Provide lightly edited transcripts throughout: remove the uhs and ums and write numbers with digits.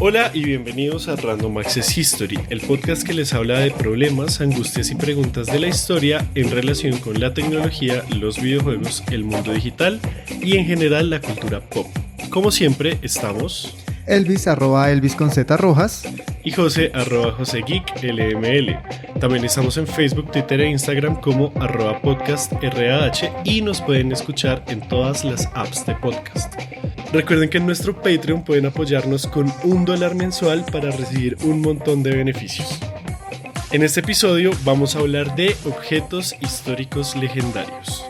Hola y bienvenidos a Random Access History, el podcast que les habla de problemas, angustias y preguntas de la historia en relación con la tecnología, los videojuegos, el mundo digital y en general la cultura pop. Como siempre, estamos Elvis, @Elvis con Z Rojas. Y José, @JoseGeekLML. También estamos en Facebook, Twitter e Instagram como @podcastrah y nos pueden escuchar en todas las apps de podcast. Recuerden que en nuestro Patreon pueden apoyarnos con $1 mensual para recibir un montón de beneficios. En este episodio vamos a hablar de objetos históricos legendarios.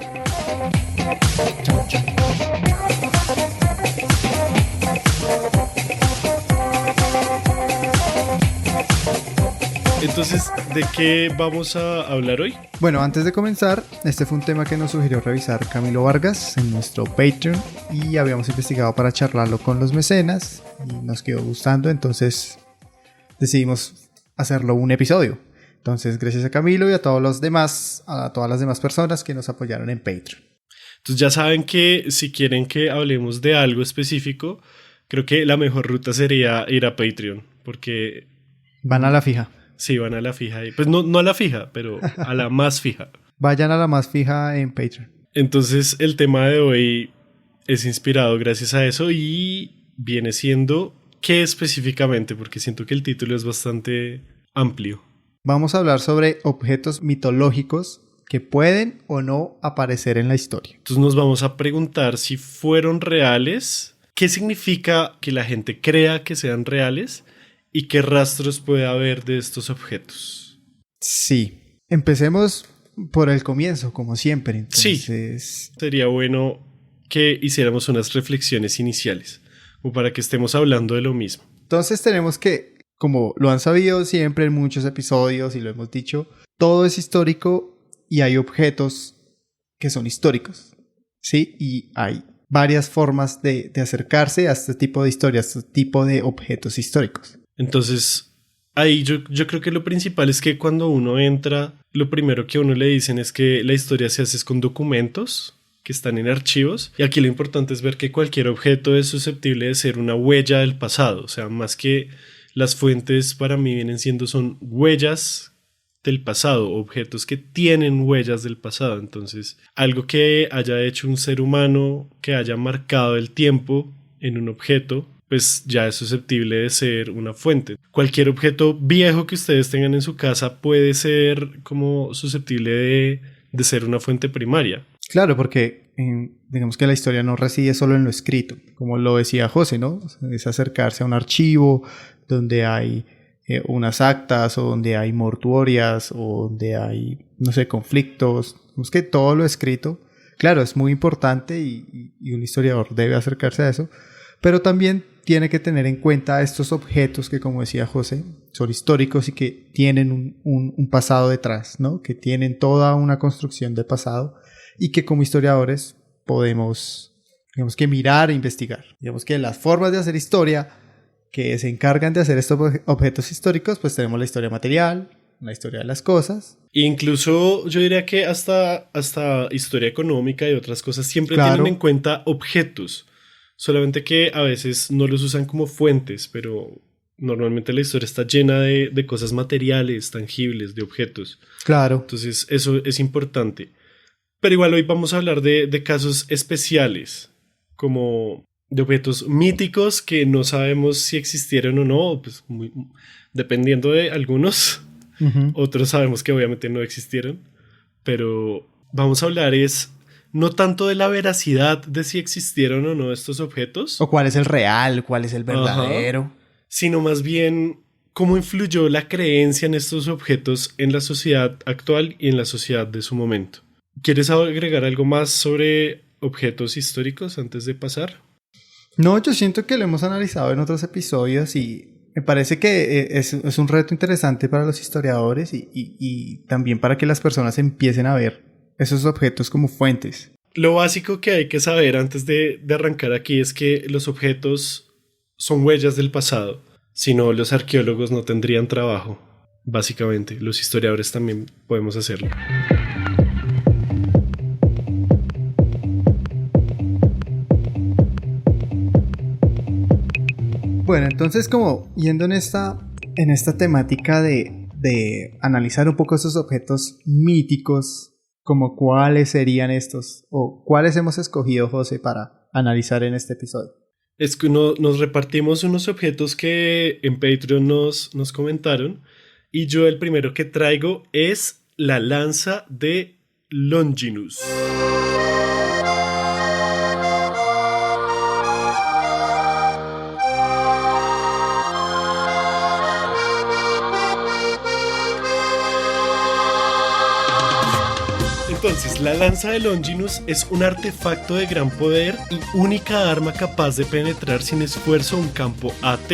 Entonces, ¿de qué vamos a hablar hoy? Bueno, antes de comenzar, este fue un tema que nos sugirió revisar Camilo Vargas en nuestro Patreon y habíamos investigado para charlarlo con los mecenas y nos quedó gustando, entonces decidimos hacerlo un episodio. Entonces, gracias a Camilo y a todas las demás personas que nos apoyaron en Patreon. Entonces ya saben que si quieren que hablemos de algo específico, creo que la mejor ruta sería ir a Patreon, porque van a la fija. Sí, van a la fija. Pues no a la fija, pero a la más fija. Vayan a la más fija en Patreon. Entonces el tema de hoy es inspirado gracias a eso y viene siendo ¿qué específicamente? Porque siento que el título es bastante amplio. Vamos a hablar sobre objetos mitológicos que pueden o no aparecer en la historia. Entonces nos vamos a preguntar si fueron reales, qué significa que la gente crea que sean reales y qué rastros puede haber de estos objetos. Sí, empecemos por el comienzo, como siempre. Entonces... Sí, sería bueno que hiciéramos unas reflexiones iniciales, o para que estemos hablando de lo mismo. Entonces tenemos que, como lo han sabido siempre en muchos episodios y lo hemos dicho, todo es histórico y hay objetos que son históricos, ¿sí? Y hay varias formas de acercarse a este tipo de historias, a este tipo de objetos históricos. Entonces, ahí yo creo que lo principal es que cuando uno entra, lo primero que a uno le dicen es que la historia se hace con documentos que están en archivos. Y aquí lo importante es ver que cualquier objeto es susceptible de ser una huella del pasado. O sea, más que las fuentes para mí son huellas del pasado, objetos que tienen huellas del pasado. Entonces, algo que haya hecho un ser humano, que haya marcado el tiempo en un objeto, pues ya es susceptible de ser una fuente. Cualquier objeto viejo que ustedes tengan en su casa puede ser como susceptible de ser una fuente primaria. Claro, porque digamos que la historia no reside solo en lo escrito, como lo decía José, ¿no? Es acercarse a un archivo donde hay unas actas o donde hay mortuorias o donde hay, no sé, conflictos. Digamos que todo lo escrito, claro, es muy importante y un historiador debe acercarse a eso, pero también tiene que tener en cuenta estos objetos que, como decía José, son históricos y que tienen un pasado detrás, ¿no? Que tienen toda una construcción de pasado y que como historiadores podemos, digamos que mirar e investigar. Digamos que las formas de hacer historia que se encargan de hacer estos objetos históricos, pues tenemos la historia material, la historia de las cosas. Incluso yo diría que hasta historia económica y otras cosas siempre tienen en cuenta objetos. Solamente que a veces no los usan como fuentes, pero normalmente la historia está llena de cosas materiales, tangibles, de objetos. Claro. Entonces eso es importante. Pero igual hoy vamos a hablar de casos especiales, como de objetos míticos que no sabemos si existieron o no, pues dependiendo de algunos. Uh-huh. Otros sabemos que obviamente no existieron. Pero vamos a hablar no tanto de la veracidad de si existieron o no estos objetos. O cuál es el real, cuál es el verdadero. Ajá. Sino más bien cómo influyó la creencia en estos objetos en la sociedad actual y en la sociedad de su momento. ¿Quieres agregar algo más sobre objetos históricos antes de pasar? No, yo siento que lo hemos analizado en otros episodios y me parece que es un reto interesante para los historiadores y también para que las personas empiecen a ver esos objetos como fuentes. Lo básico que hay que saber antes de arrancar aquí es que los objetos son huellas del pasado. Si no, los arqueólogos no tendrían trabajo. Básicamente, los historiadores también podemos hacerlo. Bueno, entonces como yendo en esta temática de analizar un poco esos objetos míticos, como cuáles serían estos, o cuáles hemos escogido, José, para analizar en este episodio. Es que nos repartimos unos objetos que en Patreon nos comentaron, y yo el primero que traigo es la lanza de Longinus. Entonces, la lanza de Longinus es un artefacto de gran poder y única arma capaz de penetrar sin esfuerzo un campo AT.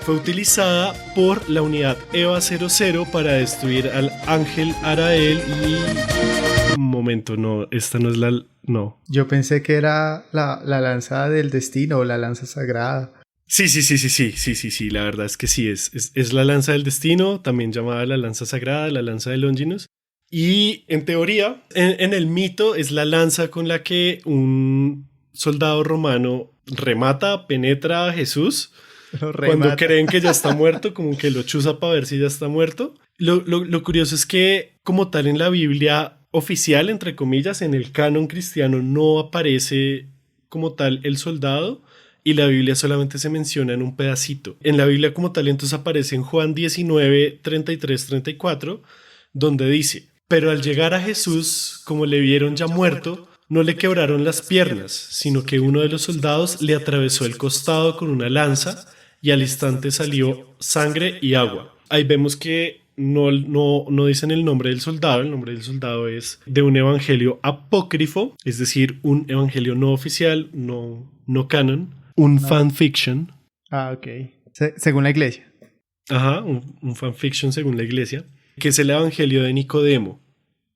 Fue utilizada por la unidad EVA 00 para destruir al ángel Arael y... Un momento, no, esta no es la... No. Yo pensé que era la lanza del destino o la lanza sagrada. Sí, la verdad es que sí, es la lanza del destino, también llamada la lanza sagrada, la lanza de Longinus. Y en teoría, en el mito, es la lanza con la que un soldado romano penetra a Jesús cuando creen que ya está muerto, como que lo chuza para ver si ya está muerto. Lo curioso es que, como tal, en la Biblia oficial, entre comillas, en el canon cristiano no aparece como tal el soldado, y la Biblia solamente se menciona en un pedacito. En la Biblia como tal entonces aparece en Juan 19, 33, 34, donde dice: pero al llegar a Jesús, como le vieron ya muerto, no le quebraron las piernas, sino que uno de los soldados le atravesó el costado con una lanza y al instante salió sangre y agua. Ahí vemos que no dicen el nombre del soldado. El nombre del soldado es de un evangelio apócrifo, es decir, un evangelio no oficial, no canon, un fanfiction. Ah, ok. Según la iglesia. Ajá, un fanfiction según la iglesia, que es el evangelio de Nicodemo,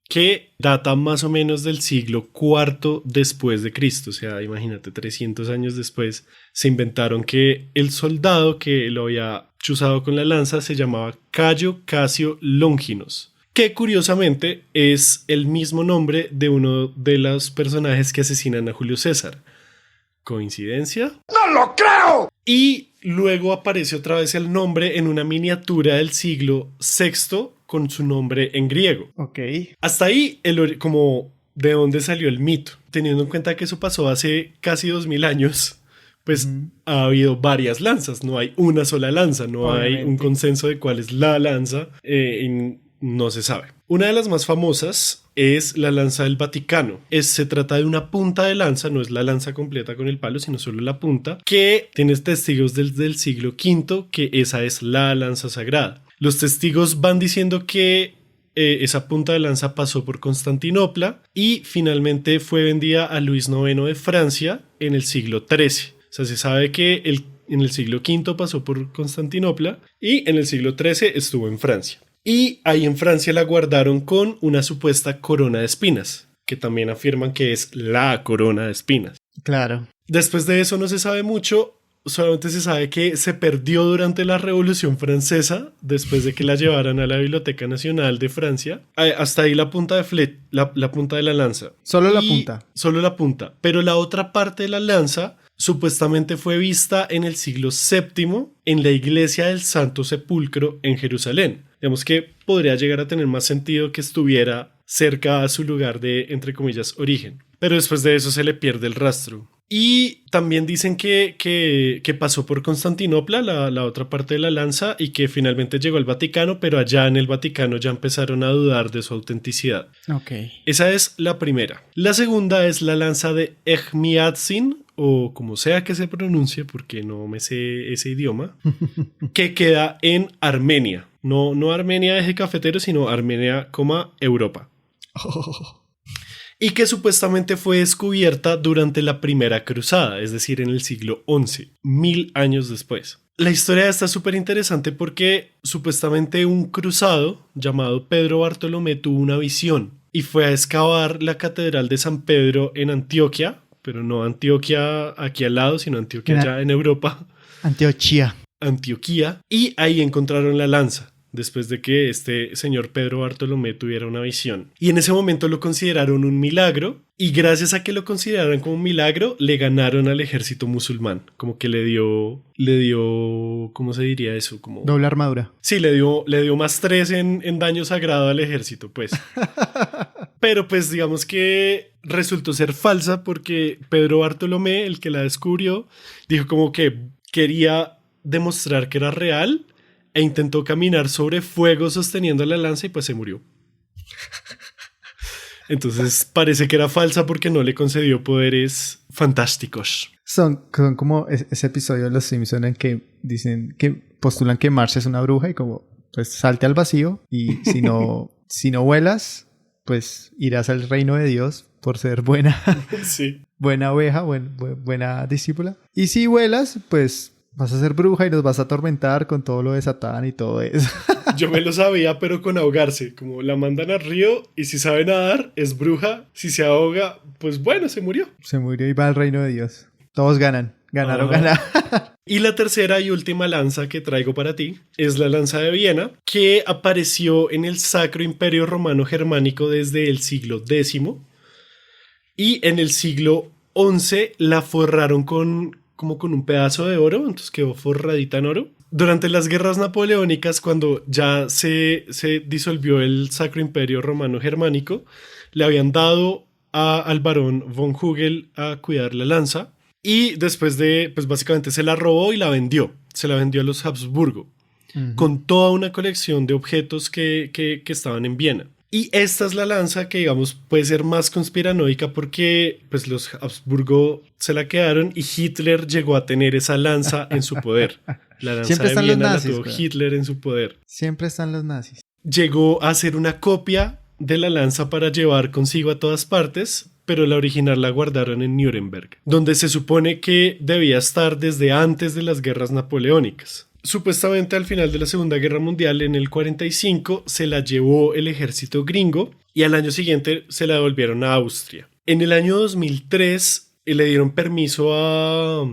que data más o menos del siglo IV después de Cristo. O sea, imagínate, 300 años después se inventaron que el soldado que lo había chuzado con la lanza se llamaba Cayo Casio Longinos, que curiosamente es el mismo nombre de uno de los personajes que asesinan a Julio César. ¿Coincidencia? ¡No lo creo! Y luego aparece otra vez el nombre en una miniatura del siglo VI con su nombre en griego. Ok. Hasta ahí, como de dónde salió el mito. Teniendo en cuenta que eso pasó hace casi 2000 años, pues ha habido varias lanzas. No hay una sola lanza, no Obviamente. Hay un consenso de cuál es la lanza. No se sabe. Una de las más famosas es la lanza del Vaticano. Se trata de una punta de lanza, no es la lanza completa con el palo, sino solo la punta, que tiene testigos desde el siglo V que esa es la lanza sagrada. Los testigos van diciendo que esa punta de lanza pasó por Constantinopla y finalmente fue vendida a Luis IX de Francia en el siglo XIII. O sea, se sabe que en el siglo V pasó por Constantinopla y en el siglo XIII estuvo en Francia. Y ahí en Francia la guardaron con una supuesta corona de espinas, que también afirman que es la corona de espinas. Claro. Después de eso no se sabe mucho, solamente se sabe que se perdió durante la Revolución Francesa, después de que la llevaran a la Biblioteca Nacional de Francia. Hasta ahí la punta de la punta de la lanza. Solo la punta. Solo la punta. Pero la otra parte de la lanza supuestamente fue vista en el siglo VII en la iglesia del Santo Sepulcro en Jerusalén. Digamos que podría llegar a tener más sentido que estuviera cerca a su lugar de, entre comillas, origen. Pero después de eso se le pierde el rastro. Y también dicen que pasó por Constantinopla, la otra parte de la lanza, y que finalmente llegó al Vaticano, pero allá en el Vaticano ya empezaron a dudar de su autenticidad. Okay. Esa es la primera. La segunda es la lanza de Echmiadzin, o como sea que se pronuncie, porque no me sé ese idioma, que queda en Armenia. No Armenia eje cafetero, sino Armenia, Europa. Y que supuestamente fue descubierta durante la Primera Cruzada, es decir, en el siglo XI, 1000 años después. La historia está súper interesante porque supuestamente un cruzado llamado Pedro Bartolomé tuvo una visión y fue a excavar la Catedral de San Pedro en Antioquia, pero no Antioquia aquí al lado, sino Antioquia allá en Europa. Antioquía, y ahí encontraron la lanza, después de que este señor Pedro Bartolomé tuviera una visión. Y en ese momento lo consideraron un milagro Y gracias a que lo consideraron como un milagro, le ganaron al ejército musulmán. Como que le dio, ¿cómo se diría eso? Como... Doble armadura. Sí, le dio +3 en daño sagrado al ejército, pues. Pero pues digamos que resultó ser falsa porque Pedro Bartolomé, el que la descubrió, dijo como que quería demostrar que era real e intentó caminar sobre fuego sosteniendo la lanza y pues se murió. Entonces parece que era falsa porque no le concedió poderes fantásticos. Son como ese episodio de Los Simpson en que dicen que postulan que Marge es una bruja y como pues salte al vacío y si no vuelas, pues irás al reino de Dios por ser buena, Sí. buena oveja, buena discípula. Y si vuelas, pues vas a ser bruja y nos vas a atormentar con todo lo de Satán y todo eso. Yo me lo sabía, pero con ahogarse. Como la mandan al río y si sabe nadar, es bruja. Si se ahoga, pues bueno, se murió. Se murió y va al reino de Dios. Todos ganan. Ganaron. Y la tercera y última lanza que traigo para ti es la lanza de Viena, que apareció en el Sacro Imperio Romano Germánico desde el siglo X. Y en el siglo XI la forraron como con un pedazo de oro, entonces quedó forradita en oro. Durante las guerras napoleónicas, cuando ya se disolvió el Sacro Imperio Romano Germánico, le habían dado al barón von Hugel a cuidar la lanza y después pues básicamente se la robó y la vendió. Se la vendió a los Habsburgo, con toda una colección de objetos que estaban en Viena. Y esta es la lanza que, digamos, puede ser más conspiranoica porque pues, los Habsburgo se la quedaron y Hitler llegó a tener esa lanza en su poder. La lanza Siempre están de Viena los nazis, la tuvo claro. Hitler en su poder. Siempre están los nazis. Llegó a hacer una copia de la lanza para llevar consigo a todas partes, pero la original la guardaron en Nuremberg, donde se supone que debía estar desde antes de las guerras napoleónicas. Supuestamente al final de la Segunda Guerra Mundial, en el 45, se la llevó el ejército gringo y al año siguiente se la devolvieron a Austria. En el año 2003 le dieron permiso a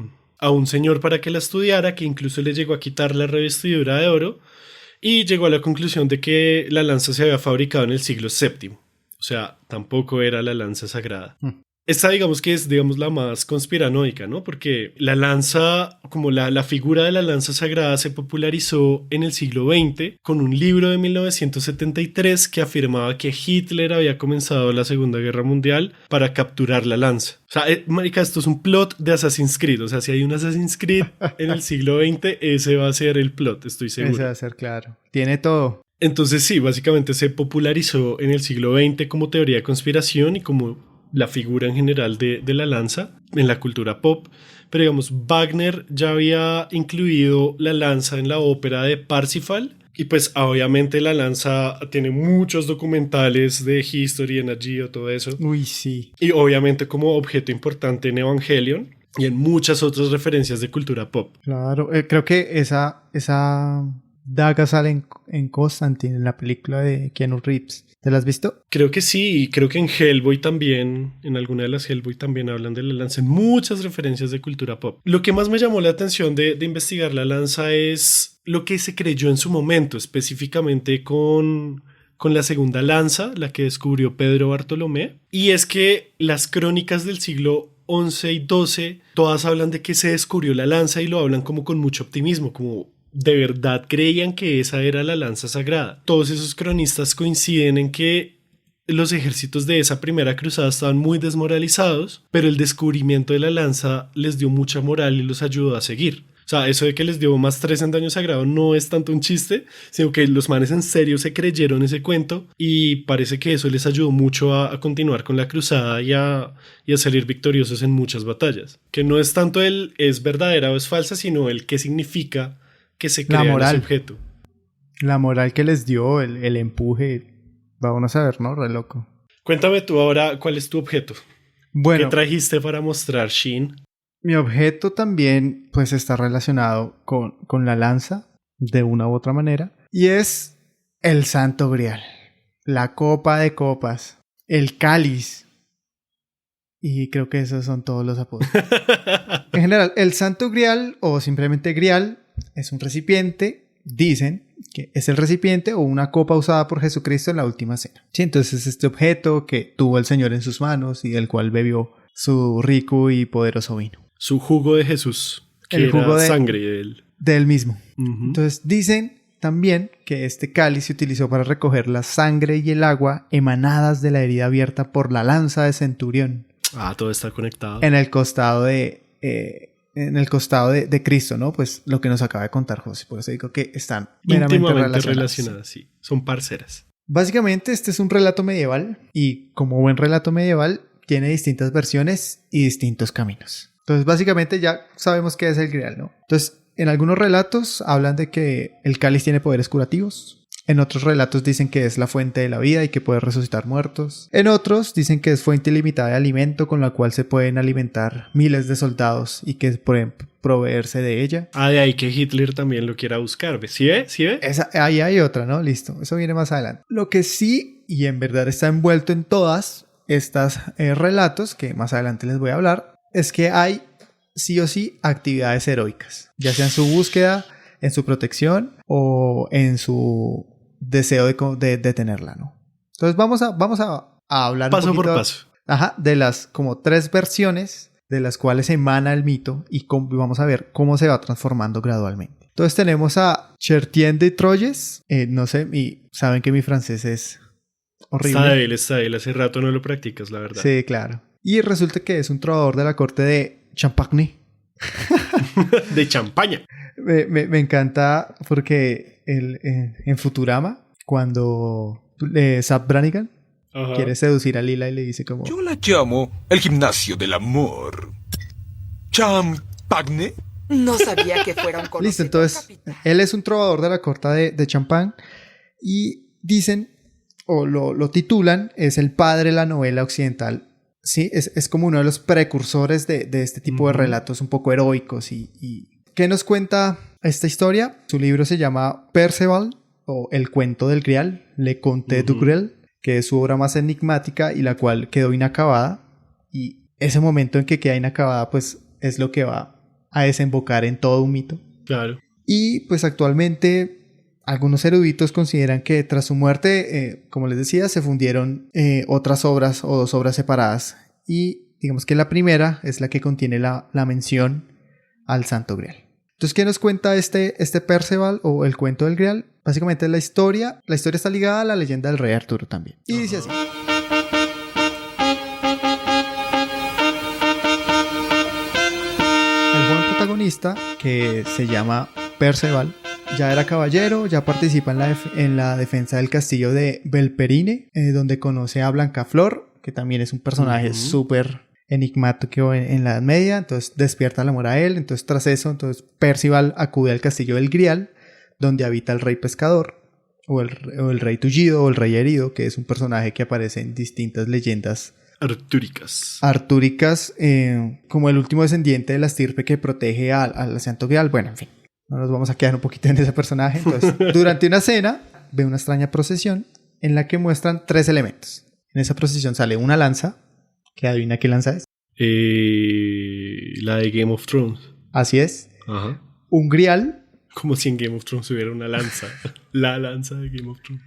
un señor para que la estudiara, que incluso le llegó a quitar la revestidura de oro y llegó a la conclusión de que la lanza se había fabricado en el siglo VII. O sea, tampoco era la lanza sagrada. Esta digamos que es la más conspiranoica, ¿no? Porque la lanza, como la figura de la lanza sagrada se popularizó en el siglo XX con un libro de 1973 que afirmaba que Hitler había comenzado la Segunda Guerra Mundial para capturar la lanza. O sea, marica, esto es un plot de Assassin's Creed. O sea, si hay un Assassin's Creed en el siglo XX, ese va a ser el plot, estoy seguro. Ese va a ser claro. Tiene todo. Entonces sí, básicamente se popularizó en el siglo XX como teoría de conspiración y como la figura en general de la lanza en la cultura pop, pero digamos Wagner ya había incluido la lanza en la ópera de Parsifal y pues obviamente la lanza tiene muchos documentales de History, Nat Geo, todo eso. Uy, sí. Y obviamente como objeto importante en Evangelion y en muchas otras referencias de cultura pop. Claro, creo que esa daga sale en Constantine, en la película de Keanu Reeves. ¿Te la has visto? Creo que sí, y creo que en Hellboy también, en alguna de las Hellboy también hablan de la lanza, en muchas referencias de cultura pop. Lo que más me llamó la atención de investigar la lanza es lo que se creyó en su momento, específicamente con la segunda lanza, la que descubrió Pedro Bartolomé, y es que las crónicas del siglo XI y XII, todas hablan de que se descubrió la lanza y lo hablan como con mucho optimismo, como de verdad creían que esa era la lanza sagrada. Todos esos cronistas coinciden en que los ejércitos de esa primera cruzada estaban muy desmoralizados, pero el descubrimiento de la lanza les dio mucha moral y los ayudó a seguir. O sea, eso de que les dio +3 en daño sagrado no es tanto un chiste, sino que los manes en serio se creyeron ese cuento y parece que eso les ayudó mucho a continuar con la cruzada y a salir victoriosos en muchas batallas. Que no es tanto el es verdadera o es falsa, sino el qué significa que se crea ese objeto. La moral que les dio, el empuje. Vamos a ver, ¿no? Re loco. Cuéntame tú ahora, ¿cuál es tu objeto? Bueno, ¿qué trajiste para mostrar, Shin? Mi objeto también pues está relacionado con la lanza de una u otra manera. Y es el Santo Grial. La copa de copas. El cáliz. Y creo que esos son todos los apodos. En general, el Santo Grial o simplemente Grial es un recipiente dicen que es el recipiente o una copa usada por Jesucristo en la última cena. Sí, entonces este objeto que tuvo el Señor en sus manos y del cual bebió su rico y poderoso vino. Su jugo de Jesús, que El jugo era de- sangre de él. De él mismo. Ujú. Entonces dicen también que este cáliz se utilizó para recoger la sangre y el agua emanadas de la herida abierta por la lanza de Centurión Todo está conectado. en el costado de Cristo, ¿no? Pues lo que nos acaba de contar José. Por eso digo que están meramente Íntimamente relacionadas. relacionadas, sí. Son parceras. Básicamente este es un relato medieval y como buen relato medieval tiene distintas versiones y distintos caminos. Entonces básicamente ya sabemos qué es el Grial, ¿no? Entonces en algunos relatos hablan de que el cáliz tiene poderes curativos. En otros relatos dicen que es la fuente de la vida y que puede resucitar muertos. En otros dicen que es fuente ilimitada de alimento con la cual se pueden alimentar miles de soldados y que pueden proveerse de ella. De ahí que Hitler también lo quiera buscar. ¿Ves? ¿Sí ve? ¿Sí ve? Ahí hay otra, ¿no? Listo. Eso viene más adelante. Lo que sí, y en verdad está envuelto en todas estas relatos, que más adelante les voy a hablar, es que hay sí o sí actividades heroicas. Ya sea en su búsqueda, en su protección o en su deseo de tenerla, ¿no? Entonces vamos a hablar Paso un poquito, por paso. de las como 3 versiones de las cuales emana el mito y vamos a ver cómo se va transformando gradualmente. Entonces tenemos a Chertien de Troyes, no sé, y saben que mi francés es horrible. Está débil. Hace rato no lo practicas, la verdad. Sí, claro. Y resulta que es un trovador de la corte de Champagne. De champaña. Me encanta porque en Futurama, cuando Zap Brannigan Ajá. quiere seducir a Lila y le dice como... Yo la llamo el gimnasio del amor. Champagne. No sabía que fuera un conocido. Listo, entonces capitán. él es un trovador de la corte de Champagne y dicen, o lo titulan, es el padre de la novela occidental. Sí, es como uno de los precursores de este tipo de relatos un poco heroicos. Y ¿qué nos cuenta esta historia? Su libro se llama Perceval o El cuento del Grial, Le Conte du Grial, que es su obra más enigmática y la cual quedó inacabada. Y ese momento en que queda inacabada, pues es lo que va a desembocar en todo un mito. Claro. Y pues actualmente algunos eruditos consideran que tras su muerte, como les decía, se fundieron otras obras o 2 obras separadas. Y digamos que la primera es la que contiene la mención al Santo Grial. Entonces, ¿qué nos cuenta este Perceval o el cuento del Grial? Básicamente la historia está ligada a la leyenda del rey Arturo también. Y dice así. El joven protagonista, que se llama Perceval, ya era caballero, ya participa en la defensa del castillo de Belperine, donde conoce a Blancaflor, que también es un personaje súper enigmático en la Edad Media. Entonces despierta el amor a él. Entonces tras eso, Percival acude al castillo del Grial, donde habita el rey pescador, o el rey tullido, o el rey herido, que es un personaje que aparece en distintas leyendas artúricas, como el último descendiente de la estirpe que protege al Santo Grial. Bueno, en fin, no nos vamos a quedar un poquito en ese personaje. Entonces, durante una cena, ve una extraña procesión en la que muestran 3 elementos. En esa procesión sale una lanza, que adivina qué lanza es. La de Game of Thrones. Así es. Ajá. Un grial Como si en Game of Thrones hubiera una lanza. La lanza de Game of Thrones.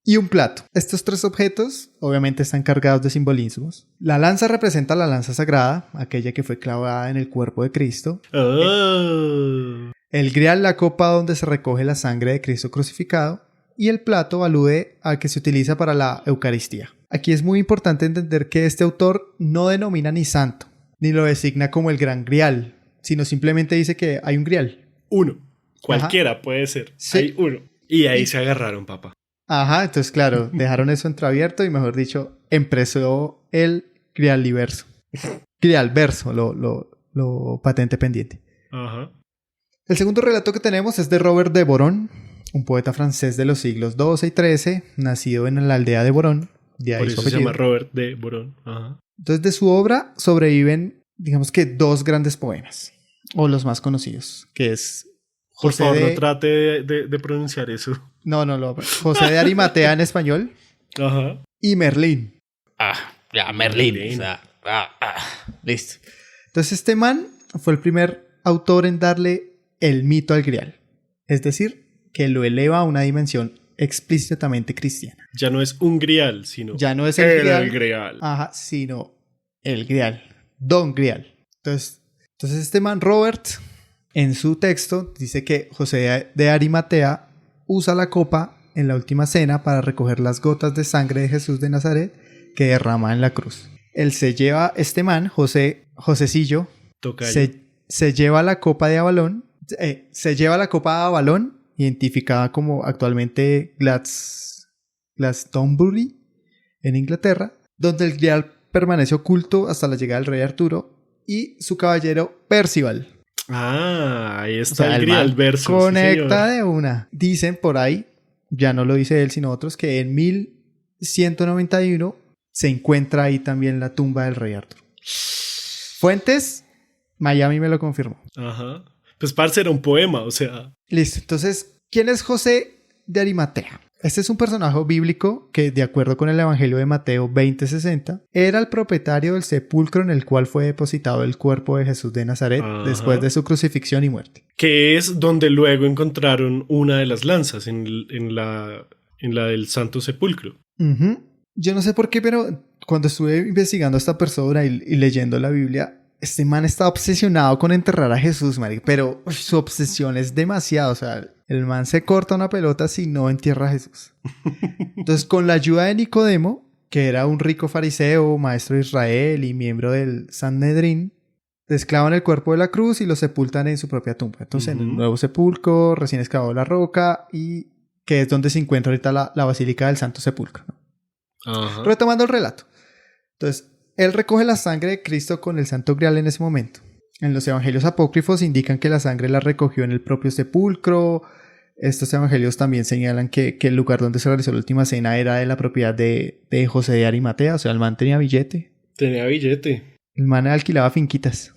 y un plato. Estos 3 objetos obviamente están cargados de simbolismos. La lanza representa la lanza sagrada, aquella que fue clavada en el cuerpo de Cristo. El grial, la copa donde se recoge la sangre de Cristo crucificado. Y el plato alude a que se utiliza para la Eucaristía. Aquí es muy importante entender que este autor no denomina ni santo, ni lo designa como el gran grial, sino simplemente dice que hay un grial. Uno. Cualquiera puede ser. Sí. Hay uno. Y ahí se agarraron, papá. Ajá, entonces claro, dejaron eso entreabierto y mejor dicho, empezó el grialiverso. Grialverso, lo patente pendiente. Ajá. El segundo relato que tenemos es de Robert de Boron, un poeta francés de los siglos XII y XIII, nacido en la aldea de Boron. De ahí Por su eso se apellido. llama Robert de Boron. Ajá. Entonces de su obra sobreviven, digamos que 2 grandes poemas, o los más conocidos, que es Por José favor, de... no trate de pronunciar eso. No, José de Arimatea en español Ajá. y Merlín. Ya, Merlín. Merlín. O sea, Listo. Entonces este man fue el primer autor en darle el mito al grial. Es decir, que lo eleva a una dimensión explícitamente cristiana. Ya no es un grial, sino Ya no es el grial, grial. ajá, sino el grial, Don Grial. Entonces este man Robert, en su texto, dice que José de Arimatea usa la copa en la última cena para recoger las gotas de sangre de Jesús de Nazaret que derrama en la cruz. Él se lleva, este man, Josecillo, se lleva la copa de Avalón, identificada como actualmente Glastonbury, en Inglaterra, donde el grial permanece oculto hasta la llegada del rey Arturo y su caballero Percival. Ah, ahí está, O sea, el grial verso. Conecta de una. Dicen por ahí, ya no lo dice él sino otros, que en 1191 se encuentra ahí también la tumba del rey Arturo. Fuentes, Miami me lo confirmó. Ajá. Pues parce, era un poema, o sea. Listo, entonces, ¿quién es José de Arimatea? Este es un personaje bíblico que, de acuerdo con el Evangelio de Mateo 20:60, era el propietario del sepulcro en el cual fue depositado el cuerpo de Jesús de Nazaret después de su crucifixión y muerte. Que es donde luego encontraron una de las lanzas en la del Santo Sepulcro. Uh-huh. Yo no sé por qué, pero cuando estuve investigando a esta persona y leyendo la Biblia, este man está obsesionado con enterrar a Jesús, marica, pero su obsesión es demasiado. O sea, el man se corta una pelota si no entierra a Jesús. Entonces, con la ayuda de Nicodemo, que era un rico fariseo, maestro de Israel y miembro del Sanedrín, desclavan el cuerpo de la cruz y lo sepultan en su propia tumba. Entonces, en el nuevo sepulcro, recién excavado la roca, y que es donde se encuentra ahorita la Basílica del Santo Sepulcro, ¿no? Ajá. Retomando el relato. Entonces, él recoge la sangre de Cristo con el Santo Grial en ese momento. En los evangelios apócrifos indican que la sangre la recogió en el propio sepulcro. Estos evangelios también señalan que el lugar donde se realizó la última cena era de la propiedad de José de Arimatea. O sea, el man tenía billete. Tenía billete. El man alquilaba finquitas.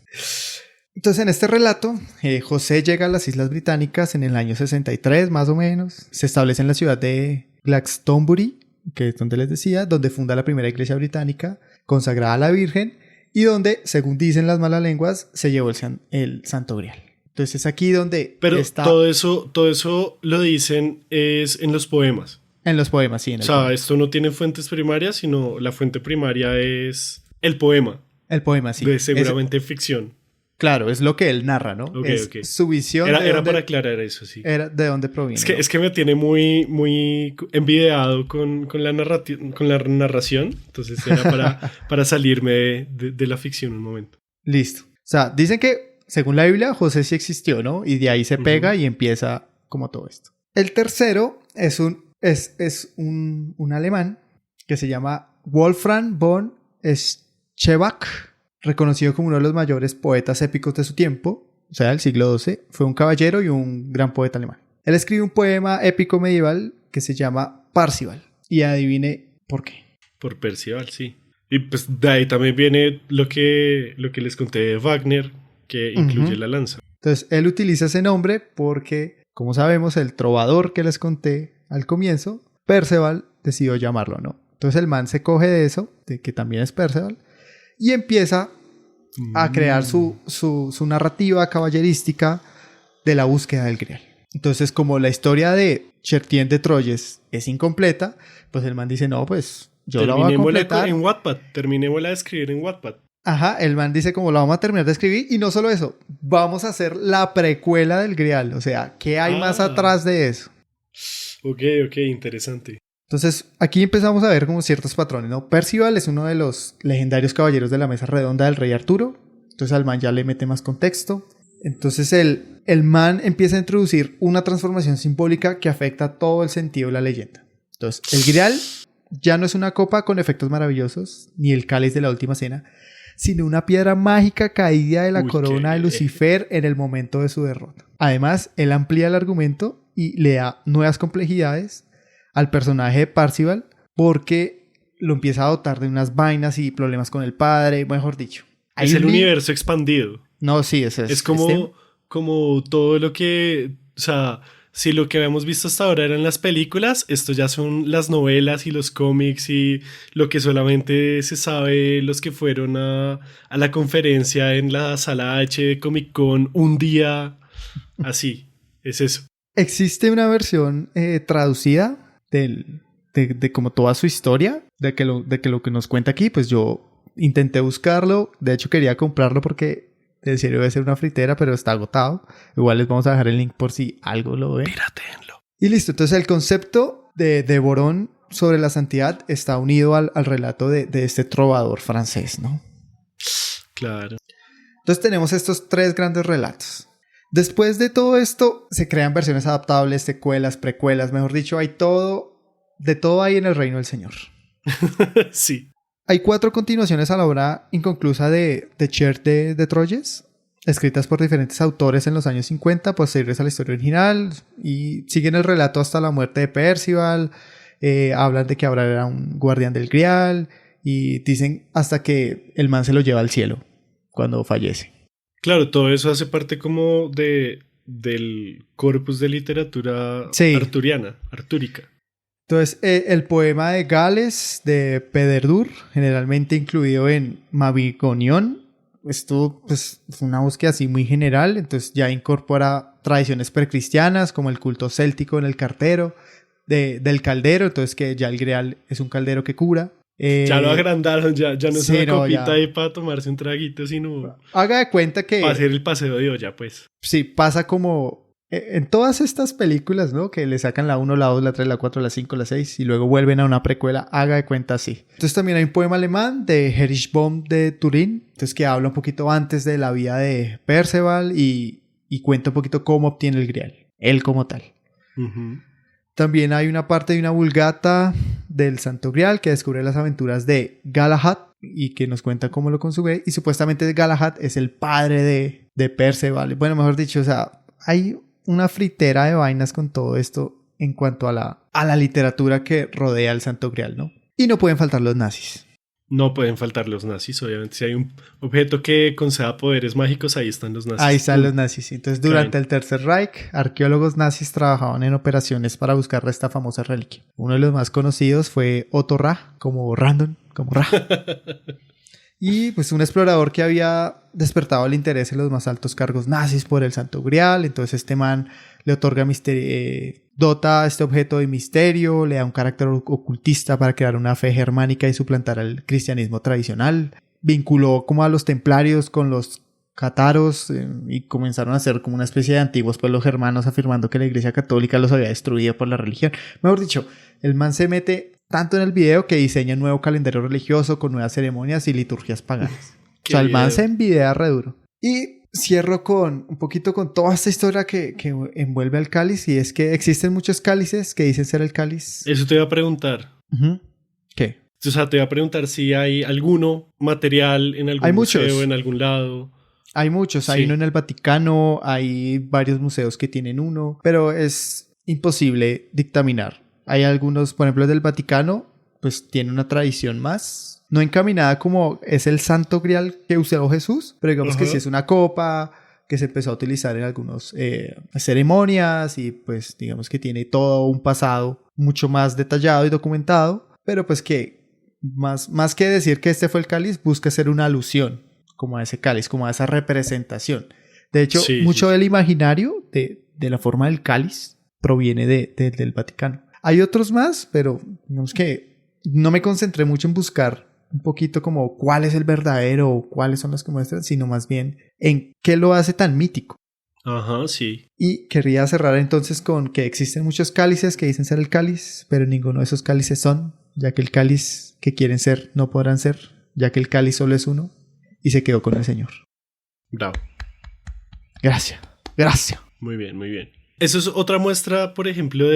Entonces, en este relato, José llega a las Islas Británicas en el año 63, más o menos. Se establece en la ciudad de Glastonbury, que es donde les decía, donde funda la primera iglesia británica consagrada a la Virgen y donde, según dicen las malas lenguas, se llevó el Santo Grial. Entonces es aquí donde Pero está... todo eso lo dicen es en los poemas. En los poemas, sí. O sea, esto no tiene fuentes primarias, sino la fuente primaria es el poema. El poema, sí. De seguramente ficción. Claro, es lo que él narra, ¿no? Ok, es ok. Su visión. Era para aclarar eso, sí. Era de dónde proviene. Es que me tiene muy envidiado con la narración. Entonces era para salirme de la ficción un momento. Listo. O sea, dicen que, según la Biblia, José sí existió, ¿no? Y de ahí se pega y empieza como todo esto. El tercero es un alemán que se llama Wolfram von Schebach, reconocido como uno de los mayores poetas épicos de su tiempo, o sea, del siglo XII. Fue un caballero y un gran poeta alemán. Él escribe un poema épico medieval que se llama Parzival. Y adivine por qué. Por Percival, sí. Y pues de ahí también viene lo que les conté de Wagner, que incluye la lanza. Entonces, él utiliza ese nombre porque, como sabemos, el trovador que les conté al comienzo, Perceval, decidió llamarlo, ¿no? Entonces el man se coge de eso, de que también es Perceval, y empieza a crear su narrativa caballerística de la búsqueda del Grial. Entonces, como la historia de Chertien de Troyes es incompleta, pues el man dice, no, pues yo la voy a completar. En Wattpad, terminémosla de escribir en Wattpad. Ajá, el man dice como la vamos a terminar de escribir, y no solo eso, vamos a hacer la precuela del Grial. O sea, ¿qué hay más atrás de eso? Ok, interesante. Entonces, aquí empezamos a ver como ciertos patrones, ¿no? Percival es uno de los legendarios caballeros de la mesa redonda del rey Arturo. Entonces al man ya le mete más contexto. Entonces el man empieza a introducir una transformación simbólica que afecta todo el sentido de la leyenda. Entonces, el Grial ya no es una copa con efectos maravillosos, ni el cáliz de la última cena, sino una piedra mágica caída de la corona de Lucifer en el momento de su derrota. Además, él amplía el argumento y le da nuevas complejidades al personaje de Parzival, porque lo empieza a dotar de unas vainas y problemas con el padre, mejor dicho. Es el universo expandido. No, sí, es como todo lo que... O sea, si lo que habíamos visto hasta ahora eran las películas, esto ya son las novelas y los cómics y lo que solamente se sabe los que fueron a la conferencia en la sala H de Comic Con un día. Así, es eso. Existe una versión traducida de como toda su historia, de que lo que nos cuenta aquí, pues yo intenté buscarlo, de hecho quería comprarlo porque en serio debe ser una fritera, pero está agotado. Igual les vamos a dejar el link por si algo lo ven. Piratéenlo. Y listo, entonces el concepto de Borón sobre la santidad está unido al relato de este trovador francés, ¿no? Claro. Entonces tenemos estos 3 grandes relatos. Después de todo esto, se crean versiones adaptables, secuelas, precuelas, mejor dicho, hay de todo hay en el reino del Señor. Sí. Hay 4 continuaciones a la obra inconclusa de Cher de Troyes, escritas por diferentes autores en los años 50, posteriores a la historia original, y siguen el relato hasta la muerte de Percival, hablan de que Abraham era un guardián del Grial, y dicen hasta que el man se lo lleva al cielo cuando fallece. Claro, todo eso hace parte como del corpus de literatura artúrica. Entonces, el poema de Gales de Pederdur, generalmente incluido en Mabigonión, esto pues, fue una búsqueda así muy general, entonces ya incorpora tradiciones precristianas como el culto céltico en el cartero, del caldero, entonces que ya el Grial es un caldero que cura. Ya lo agrandaron, ya no es sí, una no, copita ya. ahí para tomarse un traguito, sino Haga de cuenta que... para hacer el paseo de olla, pues. Sí, pasa como en todas estas películas, ¿no? Que le sacan la 1, la 2, la 3, la 4, la 5, la 6 y luego vuelven a una precuela, haga de cuenta así. Entonces también hay un poema alemán de Erich Bohm de Turín, entonces que habla un poquito antes de la vida de Perceval y cuenta un poquito cómo obtiene el Grial, él como tal. Uh-huh. También hay una parte de una vulgata del Santo Grial que descubre las aventuras de Galahad y que nos cuenta cómo lo consigue. Y supuestamente Galahad es el padre de Perceval. Bueno, mejor dicho, o sea, hay una fritera de vainas con todo esto en cuanto a la literatura que rodea al Santo Grial, ¿no? Y no pueden faltar los nazis. No pueden faltar los nazis, obviamente. Si hay un objeto que conceda poderes mágicos, ahí están los nazis. Ahí están los nazis. Entonces, durante el Tercer Reich, arqueólogos nazis trabajaban en operaciones para buscar esta famosa reliquia. Uno de los más conocidos fue Otto Ra, como Random, como Ra. Y pues un explorador que había despertado el interés en los más altos cargos nazis por el Santo Grial. Entonces este man le otorga dota a este objeto de misterio, le da un carácter ocultista para crear una fe germánica y suplantar al cristianismo tradicional. Vinculó como a los templarios con los cátaros y comenzaron a ser como una especie de antiguos pueblos germanos, afirmando que la Iglesia Católica los había destruido por la religión. Mejor dicho, el man se mete tanto en el video que diseña un nuevo calendario religioso con nuevas ceremonias y liturgias paganas. O sea, el man se envidia re duro. Y cierro con un poquito con toda esta historia que envuelve al cáliz, y es que existen muchos cálices que dicen ser el cáliz. Eso te iba a preguntar. Uh-huh. ¿Qué? O sea, te iba a preguntar si hay alguno material en algún museo, en algún lado. Hay muchos. Hay uno en el Vaticano, hay varios museos que tienen uno, pero es imposible dictaminar. Hay algunos, por ejemplo, del Vaticano, pues tiene una tradición más, no encaminada como es el Santo Grial que usó Jesús, pero digamos que sí es una copa que se empezó a utilizar en algunas ceremonias y pues digamos que tiene todo un pasado mucho más detallado y documentado, pero pues que más que decir que este fue el cáliz, busca ser una alusión como a ese cáliz, como a esa representación. De hecho, mucho del imaginario de la forma del cáliz proviene del Vaticano. Hay otros más, pero digamos que no me concentré mucho en buscar un poquito como cuál es el verdadero o cuáles son los que muestran, sino más bien en qué lo hace tan mítico. Ajá, sí. Y querría cerrar entonces con que existen muchos cálices que dicen ser el cáliz, pero ninguno de esos cálices son, ya que el cáliz que quieren ser no podrán ser, ya que el cáliz solo es uno y se quedó con el Señor. Bravo. Gracias. Muy bien, muy bien. Eso es otra muestra, por ejemplo,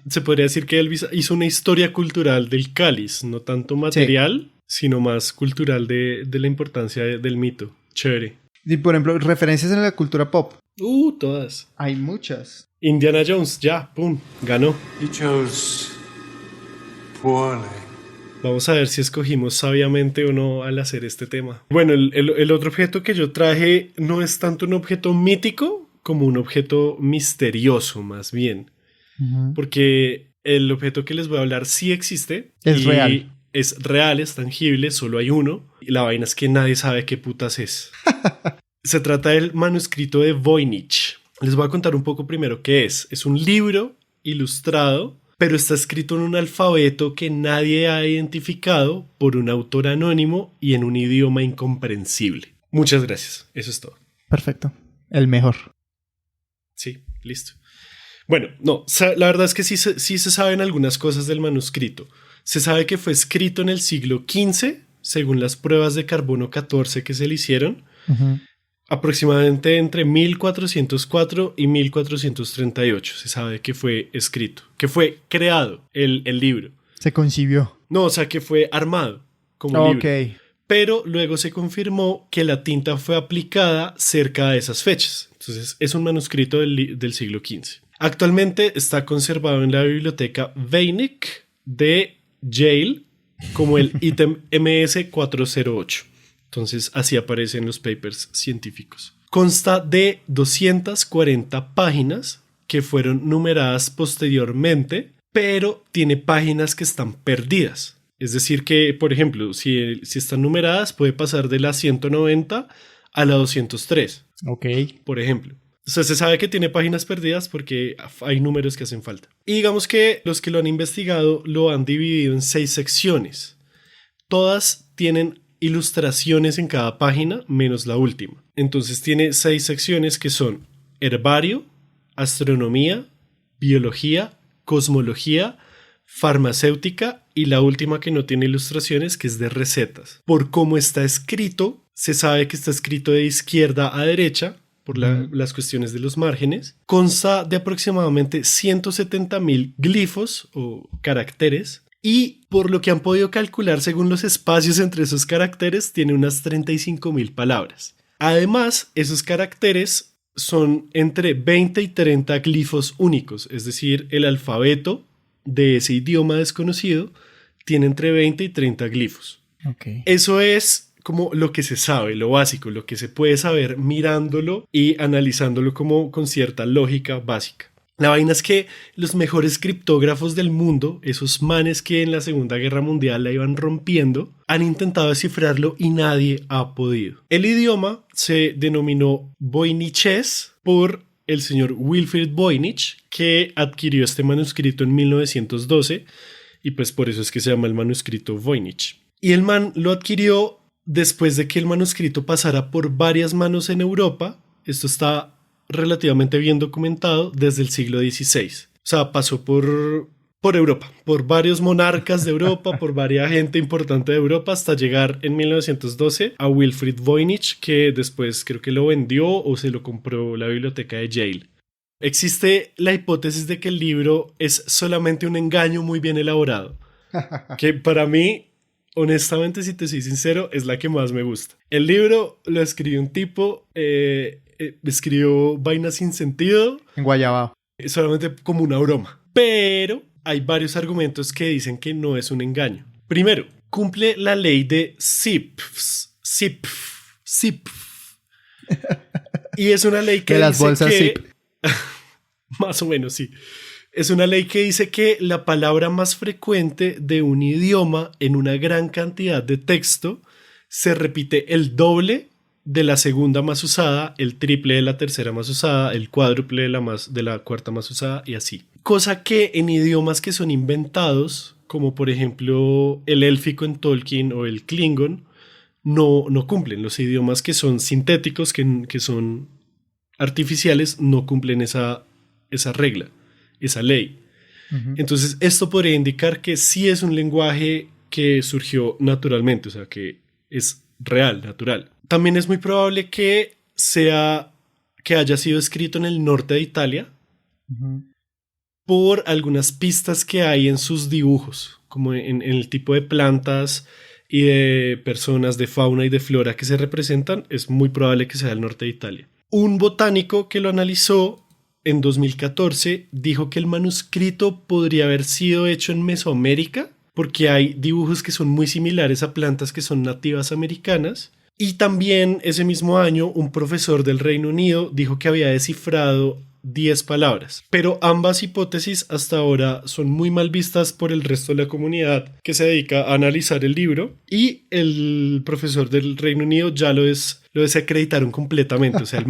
se podría decir que Elvis hizo una historia cultural del cáliz, no tanto material, sino más cultural de la importancia del mito. Chévere. Y por ejemplo, referencias en la cultura pop. Todas. Hay muchas. Indiana Jones, ya, pum, ganó. You chose poorly. Vamos a ver si escogimos sabiamente o no al hacer este tema. Bueno, el otro objeto que yo traje no es tanto un objeto mítico como un objeto misterioso, más bien. Porque el objeto que les voy a hablar sí existe. Es real. Es real, es tangible, solo hay uno. Y la vaina es que nadie sabe qué putas es. Se trata del manuscrito de Voynich. Les voy a contar un poco primero qué es. Es un libro ilustrado, pero está escrito en un alfabeto que nadie ha identificado por un autor anónimo y en un idioma incomprensible. Muchas gracias. Eso es todo. Perfecto. El mejor. Sí, listo. Bueno, no, la verdad es que sí se saben algunas cosas del manuscrito. Se sabe que fue escrito en el siglo XV, según las pruebas de carbono 14 que se le hicieron, aproximadamente entre 1404 y 1438. Se sabe que fue escrito, que fue creado el libro. Se concibió. No, o sea, que fue armado como libro. Ok. Pero luego se confirmó que la tinta fue aplicada cerca de esas fechas. Entonces, es un manuscrito del siglo XV. Actualmente está conservado en la biblioteca Voynich de Yale como el ítem MS-408. Entonces, así aparece en los papers científicos. Consta de 240 páginas que fueron numeradas posteriormente, pero tiene páginas que están perdidas. Es decir que, por ejemplo, si están numeradas, puede pasar de la 190 a la 203. Ok. Por ejemplo. O sea, se sabe que tiene páginas perdidas porque hay números que hacen falta. Y digamos que los que lo han investigado lo han dividido en 6 secciones. Todas tienen ilustraciones en cada página, menos la última. Entonces tiene 6 secciones que son herbario, astronomía, biología, cosmología, farmacéutica y la última que no tiene ilustraciones, que es de recetas. Por cómo está escrito, se sabe que está escrito de izquierda a derecha, por las cuestiones de los márgenes. Consta de aproximadamente 170,000 glifos o caracteres, y por lo que han podido calcular según los espacios entre esos caracteres, tiene unas 35,000 palabras. Además, esos caracteres son entre 20 y 30 glifos únicos, es decir, el alfabeto de ese idioma desconocido tiene entre 20 y 30 glifos. Okay. Eso es como lo que se sabe, lo básico, lo que se puede saber mirándolo y analizándolo como con cierta lógica básica. La vaina es que los mejores criptógrafos del mundo, esos manes que en la Segunda Guerra Mundial la iban rompiendo, han intentado descifrarlo y nadie ha podido. El idioma se denominó Voynichés por el señor Wilfrid Voynich, que adquirió este manuscrito en 1912 y pues por eso es que se llama el manuscrito Voynich. Y el man lo adquirió después de que el manuscrito pasara por varias manos en Europa. Esto está relativamente bien documentado desde el siglo XVI. O sea, pasó por Europa, por varios monarcas de Europa, por varias gente importante de Europa, hasta llegar en 1912 a Wilfrid Voynich, que después creo que lo vendió o se lo compró la biblioteca de Yale. Existe la hipótesis de que el libro es solamente un engaño muy bien elaborado, que para mí, honestamente, si te soy sincero, es la que más me gusta. El libro lo escribió un tipo, escribió vainas sin sentido. En Guayabao. Solamente como una broma. Pero hay varios argumentos que dicen que no es un engaño. Primero, cumple la ley de Zipf. Y es una ley que de las dice bolsas que... Zip. Más o menos, sí. Es una ley que dice que la palabra más frecuente de un idioma en una gran cantidad de texto se repite el doble de la segunda más usada, el triple de la tercera más usada, el cuádruple de la cuarta más usada y así. Cosa que en idiomas que son inventados, como por ejemplo el élfico en Tolkien o el Klingon, no cumplen. Los idiomas que son sintéticos, que son artificiales, no cumplen esa regla, esa ley. Uh-huh. Entonces esto podría indicar que sí es un lenguaje que surgió naturalmente, o sea que es real, natural. También es muy probable que haya sido escrito en el norte de Italia, uh-huh, por algunas pistas que hay en sus dibujos, como en el tipo de plantas y de personas, de fauna y de flora que se representan. Es muy probable que sea el norte de Italia. Un botánico que lo analizó en 2014 dijo que el manuscrito podría haber sido hecho en Mesoamérica, porque hay dibujos que son muy similares a plantas que son nativas americanas. Y también ese mismo año un profesor del Reino Unido dijo que había descifrado 10 palabras. Pero ambas hipótesis hasta ahora son muy mal vistas por el resto de la comunidad que se dedica a analizar el libro, y el profesor del Reino Unido ya lo desacreditaron completamente. O sea,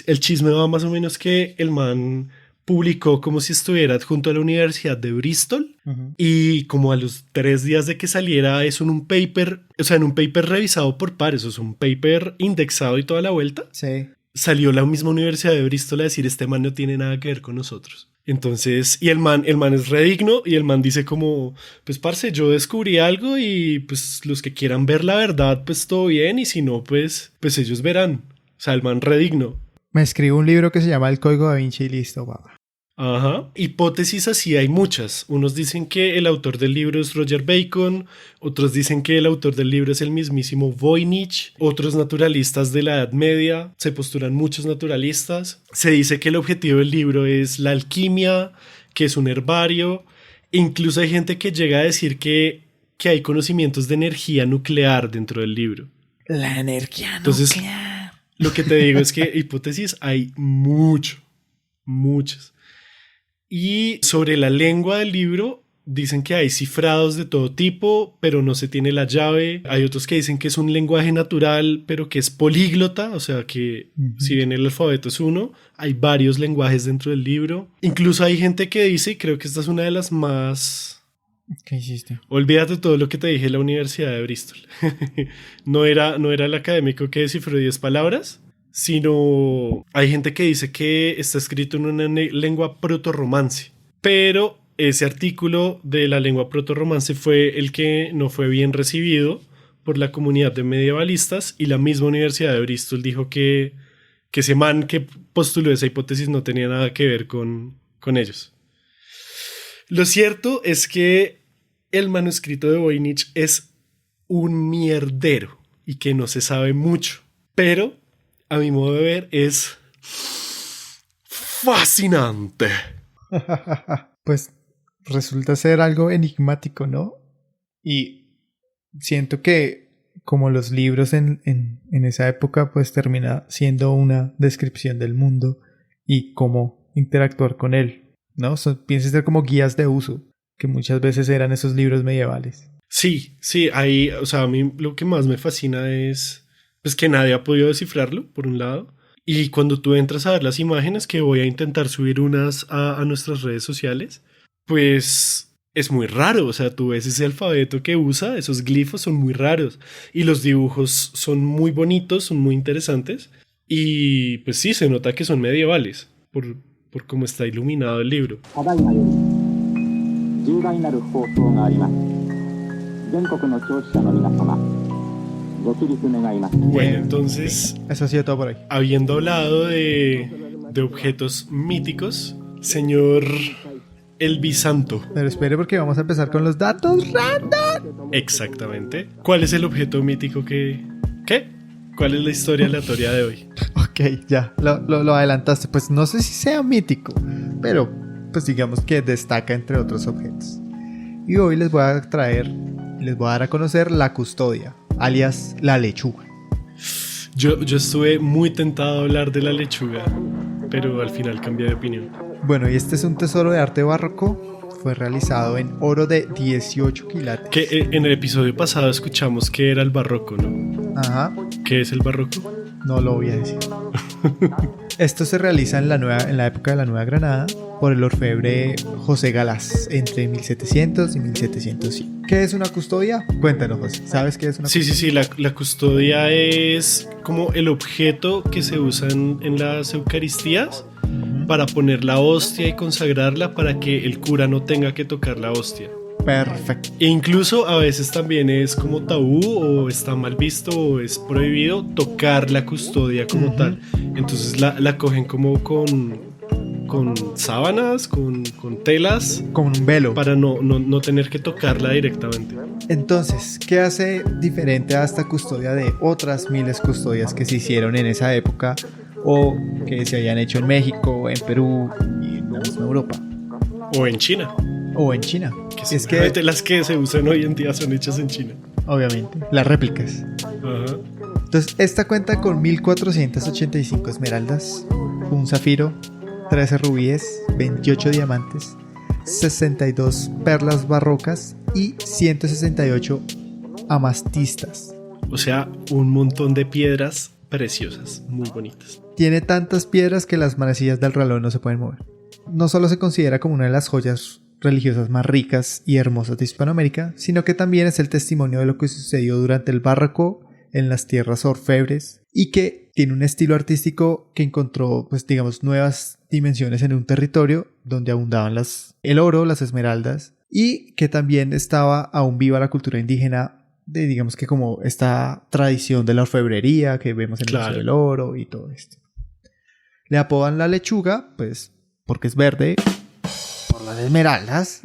el chisme va más o menos que el man publicó como si estuviera adjunto a la Universidad de Bristol, y como a los 3 días de que saliera eso en un paper, o sea, en un paper revisado por pares, o sea, un paper indexado y toda la vuelta, Sí. salió la misma Universidad de Bristol a decir: este man no tiene nada que ver con nosotros. Entonces, y el man es redigno, y el man dice como: pues parce, yo descubrí algo y pues los que quieran ver la verdad, pues todo bien, y si no, pues ellos verán. O sea, el man redigno. Me escribo un libro que se llama El Código Da Vinci y listo, papá. Ajá. Hipótesis así hay muchas. Unos dicen que el autor del libro es Roger Bacon, otros dicen que el autor del libro es el mismísimo Voynich, otros naturalistas de la Edad Media, se postulan muchos naturalistas. Se dice que el objetivo del libro es la alquimia, que es un herbario. Incluso hay gente que llega a decir que hay conocimientos de energía nuclear dentro del libro. La energía Entonces, nuclear. lo que te digo es que hipótesis hay muchas. Y sobre la lengua del libro, dicen que hay cifrados de todo tipo, pero no se tiene la llave. Hay otros que dicen que es un lenguaje natural, pero que es políglota, o sea que si bien el alfabeto es uno, hay varios lenguajes dentro del libro. Incluso hay gente que dice, y creo que esta es una de las más... ¿Qué hiciste? Olvídate todo lo que te dije en la Universidad de Bristol. No era el académico que descifró 10 palabras, sino hay gente que dice que está escrito en una lengua protorromance, pero ese artículo de la lengua protorromance fue el que no fue bien recibido por la comunidad de medievalistas, y la misma Universidad de Bristol dijo que ese man que postuló esa hipótesis no tenía nada que ver con ellos. Lo cierto es que el manuscrito de Voynich es un mierdero y que no se sabe mucho, pero a mi modo de ver es fascinante. Pues resulta ser algo enigmático, ¿no? Y siento que como los libros en esa época, pues termina siendo una descripción del mundo y cómo interactuar con él, ¿no? Piensa ser como guías de uso, que muchas veces eran esos libros medievales. Sí, ahí, o sea, a mí lo que más me fascina es pues que nadie ha podido descifrarlo, por un lado. Y cuando tú entras a ver las imágenes, que voy a intentar subir unas a nuestras redes sociales, pues es muy raro. O sea, tú ves ese alfabeto que usa, esos glifos son muy raros. Y los dibujos son muy bonitos, son muy interesantes. Y pues sí, se nota que son medievales, por cómo está iluminado el libro. Bueno, entonces, eso ha sido todo por hoy. Habiendo hablado de objetos míticos, señor Elvisanto. Pero espere, porque vamos a empezar con los datos random. Exactamente. ¿Cuál es el objeto mítico que... ¿Qué? ¿Cuál es la historia aleatoria de hoy? Ok, ya, lo adelantaste. Pues no sé si sea mítico, pero pues digamos que destaca entre otros objetos. Y hoy les voy a dar a conocer la custodia, alias la lechuga. Yo estuve muy tentado a hablar de la lechuga, pero al final cambié de opinión. Bueno, y este es un tesoro de arte barroco. Fue realizado en oro de 18 quilates. Que en el episodio pasado escuchamos que era el barroco, ¿no? Ajá. ¿Qué es el barroco? No lo voy a decir. Esto se realiza en la época de la Nueva Granada por el orfebre José Galás entre 1700 y 1705. ¿Qué es una custodia? Cuéntanos, José. ¿Sabes qué es una custodia? Sí. La custodia es como el objeto que se usa en las Eucaristías para poner la hostia y consagrarla para que el cura no tenga que tocar la hostia. Perfecto. E incluso a veces también es como tabú o está mal visto o es prohibido tocar la custodia como tal. Entonces la cogen como con sábanas, con telas. Con un velo. Para no tener que tocarla directamente. Entonces, ¿qué hace diferente a esta custodia de otras miles custodias que se hicieron en esa época o que se hayan hecho en México, en Perú y en la misma Europa? O en China. O en China. Es que las que se usan hoy en día son hechas en China. Obviamente, las réplicas. Ajá. Entonces, esta cuenta con 1485 esmeraldas, un zafiro, 13 rubíes, 28 diamantes, 62 perlas barrocas y 168 amastistas. O sea, un montón de piedras preciosas, muy bonitas. Tiene tantas piedras que las manecillas del reloj no se pueden mover. No solo se considera como una de las joyas religiosas más ricas y hermosas de Hispanoamérica, sino que también es el testimonio de lo que sucedió durante el Barroco en las tierras orfebres y que tiene un estilo artístico que encontró, pues digamos, nuevas dimensiones en un territorio donde abundaban el oro, las esmeraldas, y que también estaba aún viva la cultura indígena de, digamos que como esta tradición de la orfebrería que vemos en el Museo del Oro y todo esto. Le apodan la lechuga, pues porque es verde, por las esmeraldas.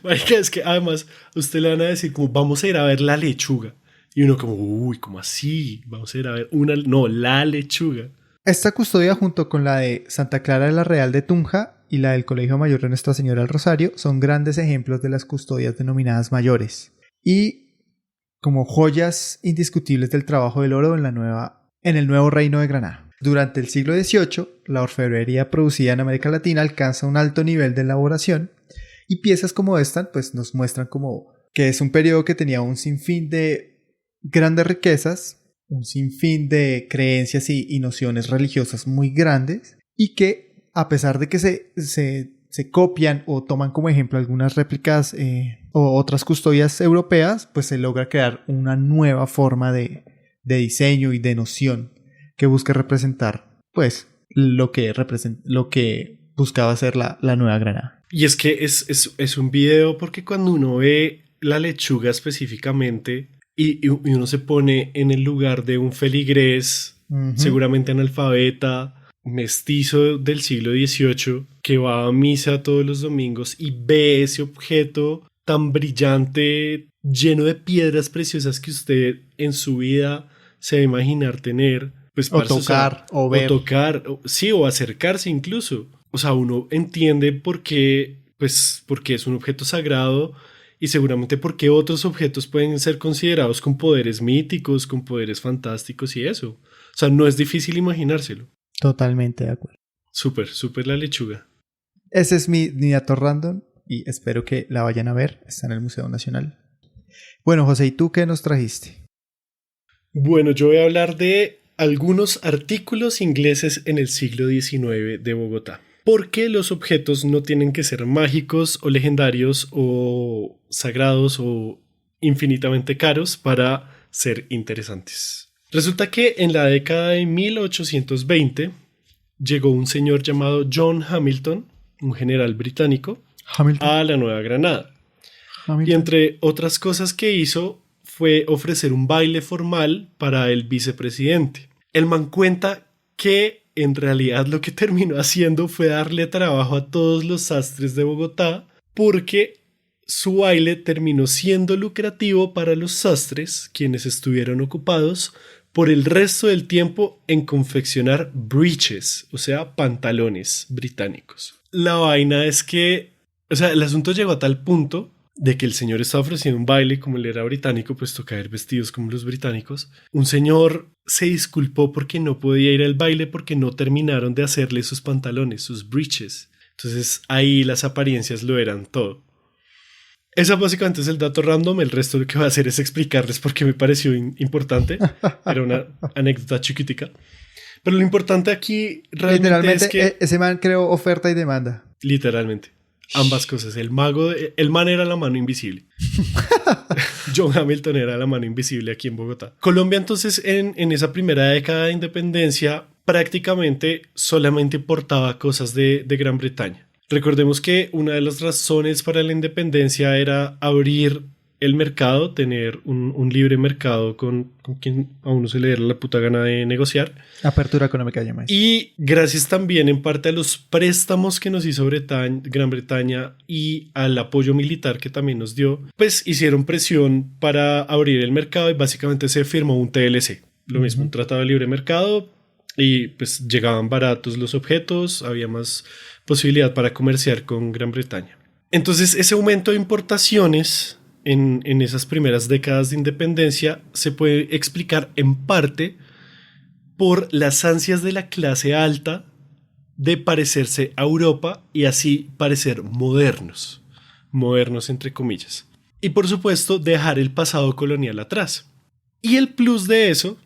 Marica, es que además usted le van a decir como vamos a ir a ver la lechuga. Y uno como, uy, ¿cómo así? Vamos a ir a ver la lechuga. Esta custodia junto con la de Santa Clara de la Real de Tunja y la del Colegio Mayor de Nuestra Señora del Rosario son grandes ejemplos de las custodias denominadas mayores y como joyas indiscutibles del trabajo del oro en el nuevo Reino de Granada. Durante el siglo XVIII, la orfebrería producida en América Latina alcanza un alto nivel de elaboración y piezas como esta pues, nos muestran como que es un periodo que tenía un sinfín de grandes riquezas, un sinfín de creencias y nociones religiosas muy grandes y que a pesar de que se copian o toman como ejemplo algunas réplicas o otras custodias europeas, pues se logra crear una nueva forma de diseño y de noción que busca representar pues lo que buscaba hacer la Nueva Granada. Y es que es un video porque cuando uno ve la lechuga específicamente y uno se pone en el lugar de un feligrés, seguramente analfabeta, mestizo del siglo XVIII, que va a misa todos los domingos y ve ese objeto tan brillante, lleno de piedras preciosas que usted en su vida se va a imaginar tener. Pues, o tocar, o ver. O tocar, sí, o acercarse incluso. O sea, uno entiende por qué, pues, porque es un objeto sagrado y seguramente porque otros objetos pueden ser considerados con poderes míticos, con poderes fantásticos y eso. O sea, no es difícil imaginárselo. Totalmente de acuerdo. Súper la lechuga. Ese es mi dato random y espero que la vayan a ver. Está en el Museo Nacional. Bueno, José, ¿y tú qué nos trajiste? Bueno, yo voy a hablar de algunos artículos ingleses en el siglo XIX de Bogotá. Porque los objetos no tienen que ser mágicos o legendarios o sagrados o infinitamente caros para ser interesantes. Resulta que en la década de 1820 llegó un señor llamado John Hamilton, un general británico, a la Nueva Granada. Y entre otras cosas que hizo fue ofrecer un baile formal para el vicepresidente. El man cuenta que en realidad lo que terminó haciendo fue darle trabajo a todos los sastres de Bogotá porque su baile terminó siendo lucrativo para los sastres, quienes estuvieron ocupados por el resto del tiempo en confeccionar breeches, o sea, pantalones británicos. La vaina es que, o sea, el asunto llegó a tal punto de que el señor estaba ofreciendo un baile, como él era británico, pues toca ir vestidos como los británicos. Un señor se disculpó porque no podía ir al baile porque no terminaron de hacerle sus pantalones, sus breeches. Entonces ahí las apariencias lo eran todo. Esa básicamente es el dato random. El resto lo que voy a hacer es explicarles por qué me pareció importante. Era una anécdota chiquitica. Pero lo importante aquí realmente literalmente es que... ese man creó oferta y demanda. Literalmente. Ambas cosas. El man era la mano invisible. John Hamilton era la mano invisible aquí en Bogotá. Colombia entonces en esa primera década de independencia prácticamente solamente importaba cosas de Gran Bretaña. Recordemos que una de las razones para la independencia era abrir el mercado, tener un libre mercado con quien a uno se le diera la puta gana de negociar. Apertura económica llamáis. Y gracias también en parte a los préstamos que nos hizo Gran Bretaña y al apoyo militar que también nos dio, pues hicieron presión para abrir el mercado y básicamente se firmó un TLC. Lo mismo, un tratado de libre mercado y pues llegaban baratos los objetos, había más posibilidad para comerciar con Gran Bretaña. Entonces ese aumento de importaciones en esas primeras décadas de independencia se puede explicar en parte por las ansias de la clase alta de parecerse a Europa y así parecer modernos entre comillas. Y por supuesto dejar el pasado colonial atrás. Y el plus de eso,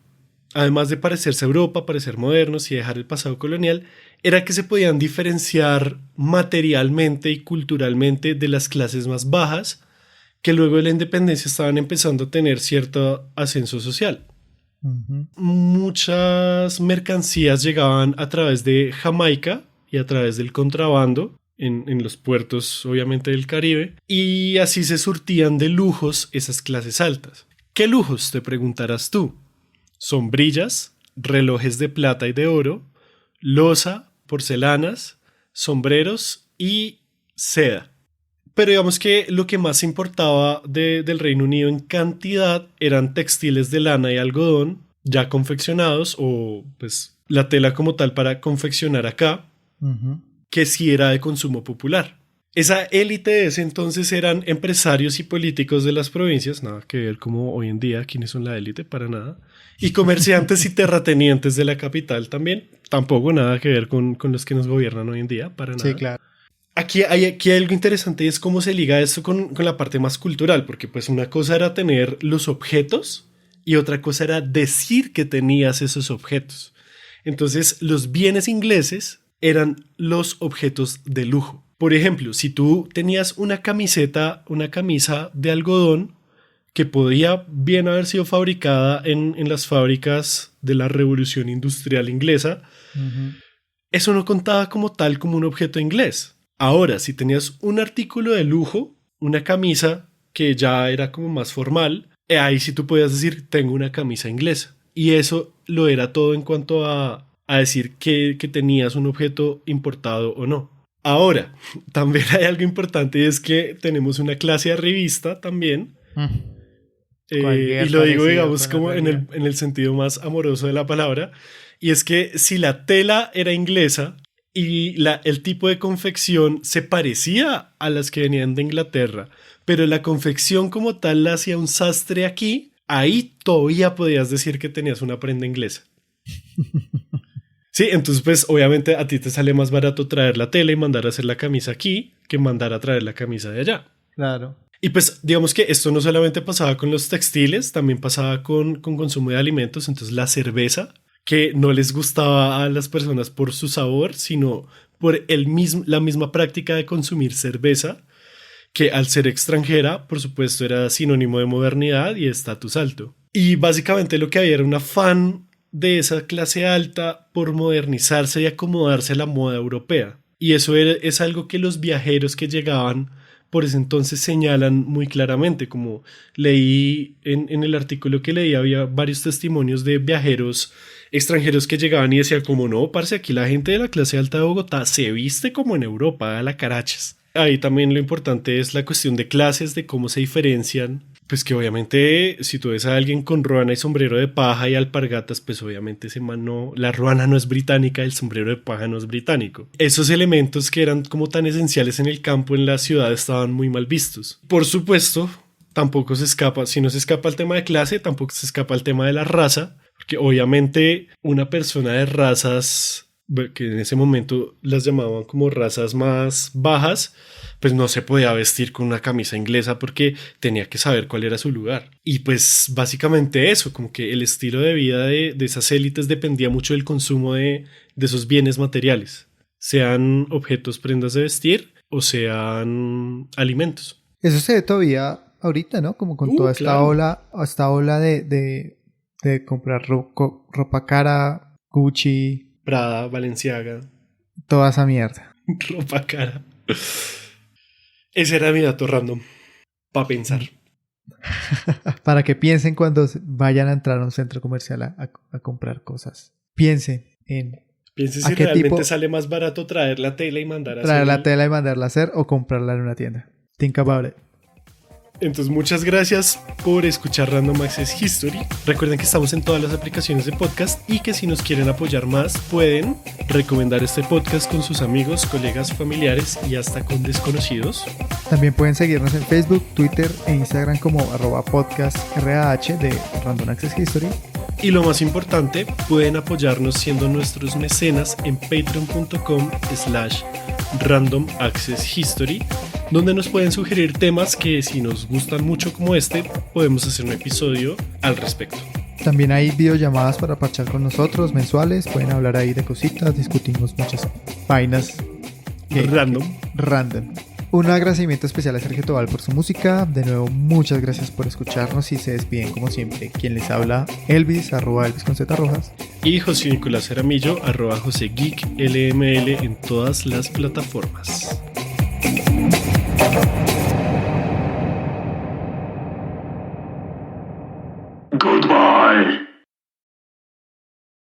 además de parecerse a Europa, parecer modernos y dejar el pasado colonial, era que se podían diferenciar materialmente y culturalmente de las clases más bajas que luego de la independencia estaban empezando a tener cierto ascenso social. Uh-huh. Muchas mercancías llegaban a través de Jamaica y a través del contrabando en los puertos obviamente del Caribe, y así se surtían de lujos esas clases altas. ¿Qué lujos?, te preguntarás tú. Sombrillas, relojes de plata y de oro, loza, porcelanas, sombreros y seda. Pero digamos que lo que más importaba del Reino Unido en cantidad eran textiles de lana y algodón ya confeccionados, o pues la tela como tal para confeccionar acá, uh-huh, que sí era de consumo popular. Esa élite de ese entonces eran empresarios y políticos de las provincias, nada que ver como hoy en día quiénes son la élite, para nada, y comerciantes y terratenientes de la capital también, tampoco nada que ver con los que nos gobiernan hoy en día, para nada. Sí, claro. Aquí hay algo interesante, y es cómo se liga esto con la parte más cultural, porque pues una cosa era tener los objetos y otra cosa era decir que tenías esos objetos. Entonces los bienes ingleses eran los objetos de lujo. Por ejemplo, si tú tenías una camisa de algodón que podía bien haber sido fabricada en las fábricas de la Revolución Industrial Inglesa, uh-huh, eso no contaba como tal como un objeto inglés. Ahora, si tenías un artículo de lujo, una camisa que ya era como más formal, ahí sí tú podías decir, tengo una camisa inglesa. Y eso lo era todo en cuanto a decir que tenías un objeto importado o no. Ahora, también hay algo importante, y es que tenemos una clase arribista también. Y lo digo, digamos, como en el sentido más amoroso de la palabra. Y es que si la tela era inglesa y el tipo de confección se parecía a las que venían de Inglaterra, pero la confección como tal la hacía un sastre aquí, ahí todavía podías decir que tenías una prenda inglesa. Sí, entonces pues obviamente a ti te sale más barato traer la tela y mandar a hacer la camisa aquí que mandar a traer la camisa de allá. Claro. Y pues digamos que esto no solamente pasaba con los textiles, también pasaba con consumo de alimentos. Entonces la cerveza, que no les gustaba a las personas por su sabor, sino por la misma práctica de consumir cerveza, que al ser extranjera, por supuesto, era sinónimo de modernidad y estatus alto. Y básicamente lo que había era un afán de esa clase alta por modernizarse y acomodarse a la moda europea. Y eso es algo que los viajeros que llegaban por ese entonces señalan muy claramente. Como leí en el artículo que leí, había varios testimonios de viajeros extranjeros que llegaban y decían como, no, parce, aquí la gente de la clase alta de Bogotá se viste como en Europa, a la carachas. Ahí también lo importante es la cuestión de clases, de cómo se diferencian. Pues que obviamente si tú ves a alguien con ruana y sombrero de paja y alpargatas, pues obviamente ese man no, la ruana no es británica, el sombrero de paja no es británico. Esos elementos que eran como tan esenciales en el campo, en la ciudad, estaban muy mal vistos. Por supuesto, tampoco se escapa, si no se escapa el tema de clase, tampoco se escapa el tema de la raza, porque obviamente una persona de razas, que en ese momento las llamaban como razas más bajas, pues no se podía vestir con una camisa inglesa porque tenía que saber cuál era su lugar. Y pues básicamente eso, como que el estilo de vida de esas élites dependía mucho del consumo de esos bienes materiales, sean objetos, prendas de vestir o sean alimentos. Eso se ve todavía ahorita, ¿no? Como con toda esta ola de comprar ropa cara, Gucci, Prada, Balenciaga, toda esa mierda. Ropa cara. Ese era mi dato random, para pensar. Para que piensen cuando vayan a entrar a un centro comercial a comprar cosas. Piensen si realmente sale más barato traer la tela y mandar a hacer. Traer la tela y mandarla a hacer o comprarla en una tienda. Think about it. Entonces muchas gracias por escuchar Random Access History. Recuerden que estamos en todas las aplicaciones de podcast y que si nos quieren apoyar más pueden recomendar este podcast con sus amigos, colegas, familiares y hasta con desconocidos. También pueden seguirnos en Facebook, Twitter e Instagram como @podcastrah de Random Access History. Y lo más importante, pueden apoyarnos siendo nuestros mecenas en patreon.com/Random Access History, donde nos pueden sugerir temas que, si nos gustan mucho como este, podemos hacer un episodio al respecto. También hay videollamadas para parchar con nosotros mensuales. Pueden hablar ahí de cositas, discutimos muchas vainas random. Un agradecimiento especial a Sergio Tobal por su música. De nuevo, muchas gracias por escucharnos y se despiden como siempre. Quien les habla, Elvis, @Elvis con Z Rojas. Y José Nicolás Jaramillo, @JoséGeekLML en todas las plataformas. Goodbye.